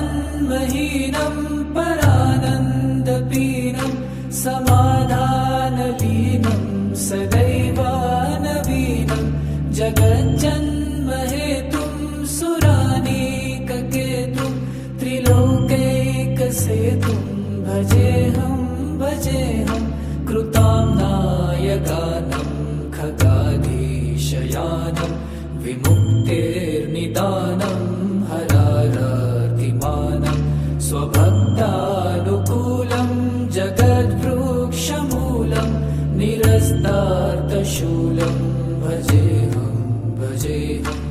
जराजन्महीनं परानन्दपीनं समाधानलीनं सदैवानवीनं जगज्जन्महेतुं सुरानीककेतुं त्रिलोकैकसेतुं भजेऽहं भजेऽहं कृताम्नायगानं खगाधीशयानं विमुक्तेर्निदानं हरारातिमानं स्वभक्तानुकूलं जगद्वृक्षमूलं निरस्तार्थशूलं भजेऽहं भजेऽहम्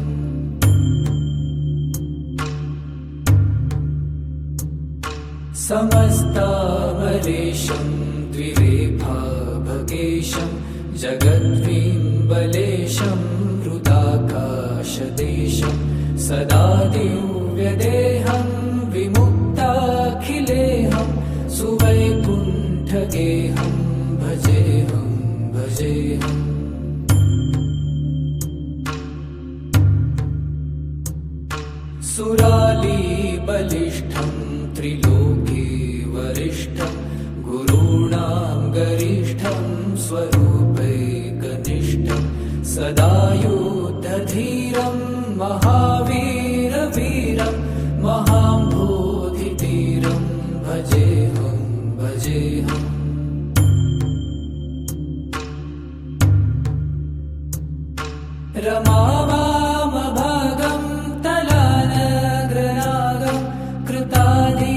समस्तामरेशं द्विरेफाभगेशं जगद्विम्बलेशं हृदाकाशदेशं सदा दिव्यदेहं विमुक्ताखिलेहं सुवैकुण्ठगेहं भजेऽहं भजेऽहम् सुरालीबलिष्ठं त्रिलोके वरिष्ठं गुरूणां गरिष्ठं स्वरूपैकनिष्ठं सदा युद्धधीरं महावीरवीरं महाम्भोधितीरं भजेऽहं भजेऽहम् रमावामभागं तलानग्रनागं कृताधीनयागं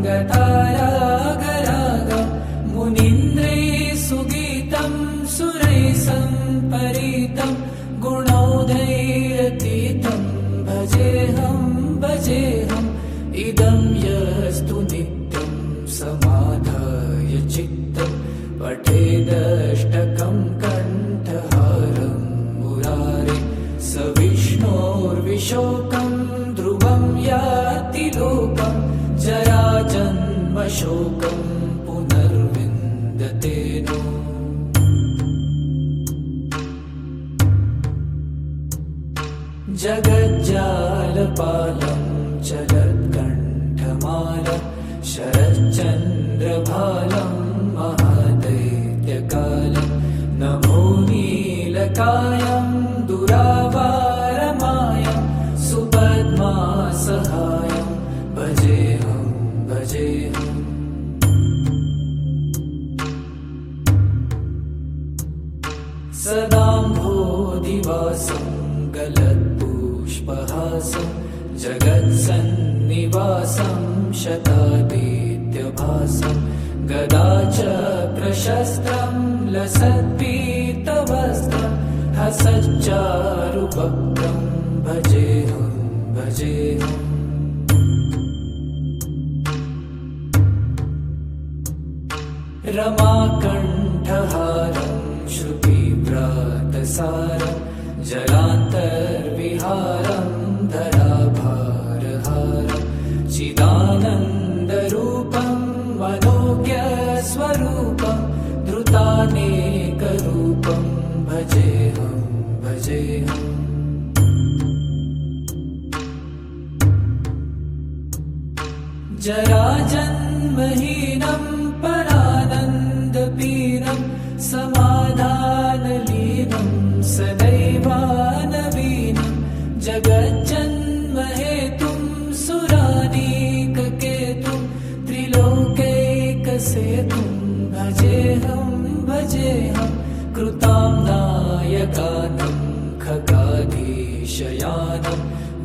गतारागरागं मुनीन्द्रैः सुगीतं सुरैः सम्परीतं गुणौघैरतीतं भजेऽहं भजेऽहम् इदं यस्तु नित्यं समाधाय चित्तं पठेदष्टकं कण्ठहारं मुरारे स विष्णोर्विशोकं ध्रुवं याति लोकं जराजन्मशोकं पुनर्विन्दते नो जगज्जालपालं चलत्कण्ठमालं शरच्चन्द्रभालं महादैत्यकालं नमो नीलकायं दुरावारमायं सुपद्मासहायं भजेऽहं भजेऽहम् सदाम्भोधिवासं गलत्पुष्पहासं जगत्सन्निवासं शतादित्यभासं गदाचक्रशस्त्रं लसत्पीतवस्त्रं हसच्चारुवक्त्रं भजेऽहं भजेऽहम् रमाकण्ठहारं श्रुतिव्रातसारं जलान्तर्विहारं धराभारहारं चिदानन्दरूपं मनोज्ञस्वरूपं धृतानेकरूपं भजेऽहं भजेऽहम् जराजन्महीनं परानन्दपीनं समाधानलीनं सदैवानवीनं जगज्जन्महेतुं सुरानीककेतुं त्रिलोकैकसेतुं भजेऽहं भजेऽहं कृतां नायकानं खगाधीशयानं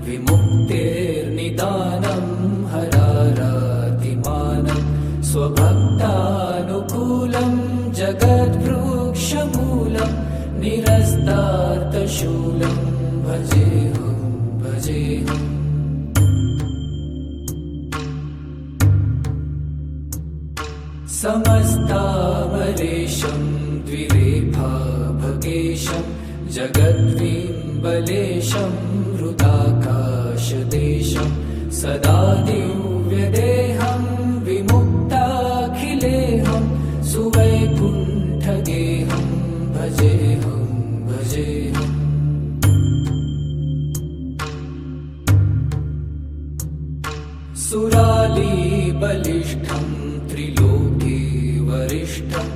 विमुक्तेर्निदानं हरारातिमानं स्वभक्तानुकूलं जगद्वृक्षमूलं निरस्तार्थशूलं भजेऽहं भजेऽहम् समस्तामरेशं द्विरेफाभगेशं जगद्विम्बलेशं हृदाकाशदेशं सदा दिव्यदेहं विमुक्ताखिलेहं सुवैकुण्ठगेहं भजेऽहं भजेऽहम् सुरालीबलिष्ठं त्रिलोके वरिष्ठं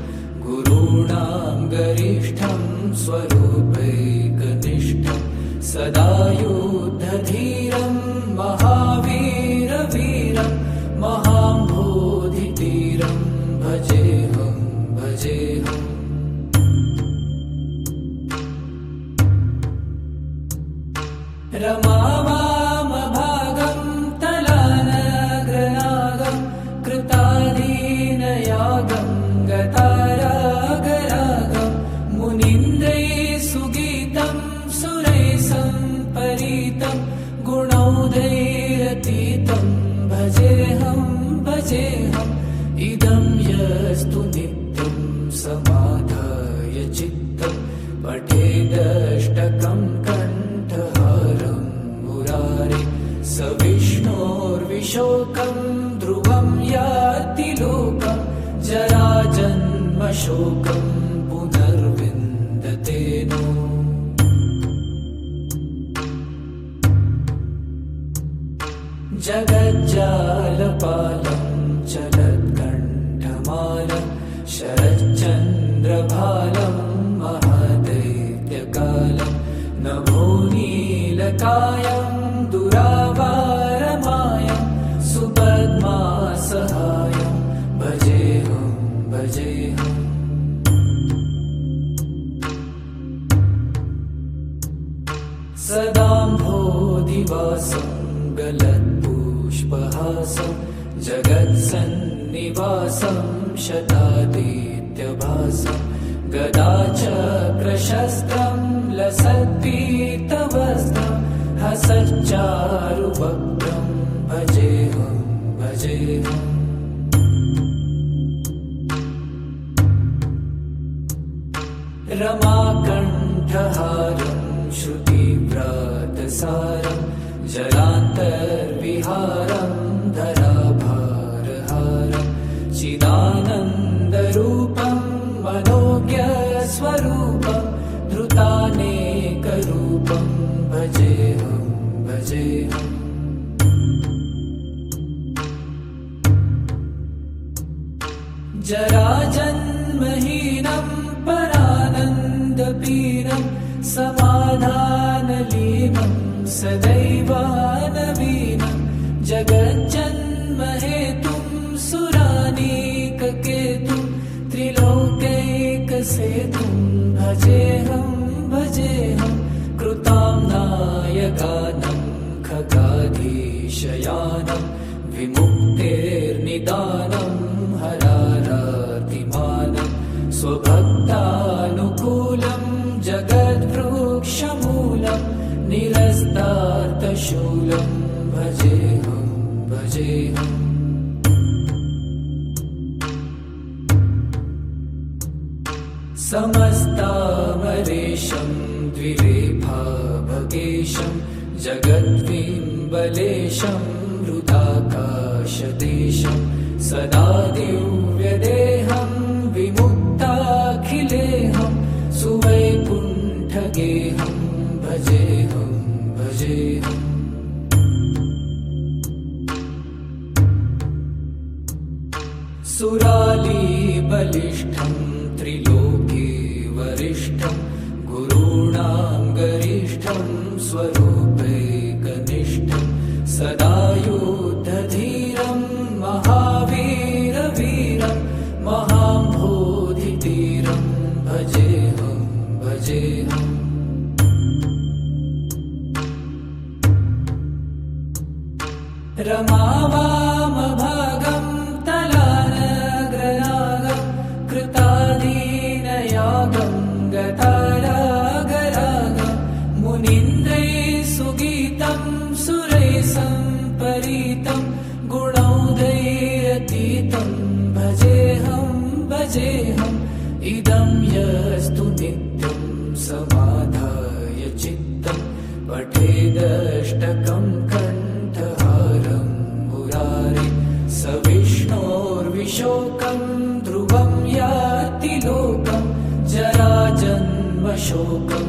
गुरूणां गरिष्ठं स्वरूपैकनिष्ठं सदा युद्धधीरं महावीरवीरं महाम्भोधितीरं भजेऽहं भजेऽहम् रमावामभागं तलानग्रनागं कृताधीनयागं गतारागरागं मुनीन्द्रैः सुगीतं सुरैः सम्परीतं गुणौघैरतीतं भजेऽहं भजेऽहम् इदं यस्तु नित्यं समाधाय चित्तं पठेदष्टकं कण्ठहारं मुरारे स विष्णोर्विशोकं ध्रुवं याति लोकं जराजन्मशोकं पुनर्विन्दते नो जगज्जालपालं चलत्कण्ठमालं शरच्चन्द्रभालं महादैत्यकालं नमो नीलकायं दुरावारमायं सुपद्मासहायं भजेऽहं भजेऽहम् सदाम्भोधिवासं गलत्पुष्पहासं जगत्सन्निवासं शतादित्यभासं गदाचक्रशस्त्रं लसत्पीतवस्त्रं हसच्चारुवक्त्रं भजेऽहं भजेऽहम् रमाकण्ठहारं श्रुतिव्रातसारं जलान्तर्विहारं धराभारहारं चिदानन्दरूपं मनोज्ञस्वरूपं धृतानेकरूपं भजेऽहं भजेऽहम् जराजन्महीनं परानन्दपीनं समाधानलीनं सदैवानवीनं जगज्जन्महेतुं सुरानीककेतुं त्रिलोकैकसेतुं भजेऽहं भजेऽहं कृतां नायकानं खगाधीशयानं विमुक्तेर्निदानं हरारातिमानं स्वभक्तानुकूलं जगद्वृक्षमूलं निरस्तार्थशूलं भजेऽहं भजेऽहम् समस्तामरेशं द्विरेफाभगेशं जगद्विम्बलेशं हृदाकाशदेशं सदा दिव्यदेहं विमुक्ताखिलेहं सुवैकुण्ठगेहं भजेऽहं भजेऽहम् सुरालीबलिष्ठं त्रिलोके वरिष्ठं गुरूणां गरिष्ठं स्वरूपैकनिष्ठं सदा युद्धधीरं महावीरवीरं महाम्भोधितीरं भजेऽहं भजेऽहम् रमावामभागं तलानग्रनागं कृतादीनयागं गतारागरागं मुनीन्द्रैः सुगीतं सुरैः सम्परीतं गुणौघैरतीतं भजेऽहं भजेऽहम् इदं यस्तु नित्यं समाधाय चित्तं पठेदष्टकं कण्ठहारं मुरारे स विष्णोर्विशोकं ध्रुवं याति लोकं जराजन्मशोकं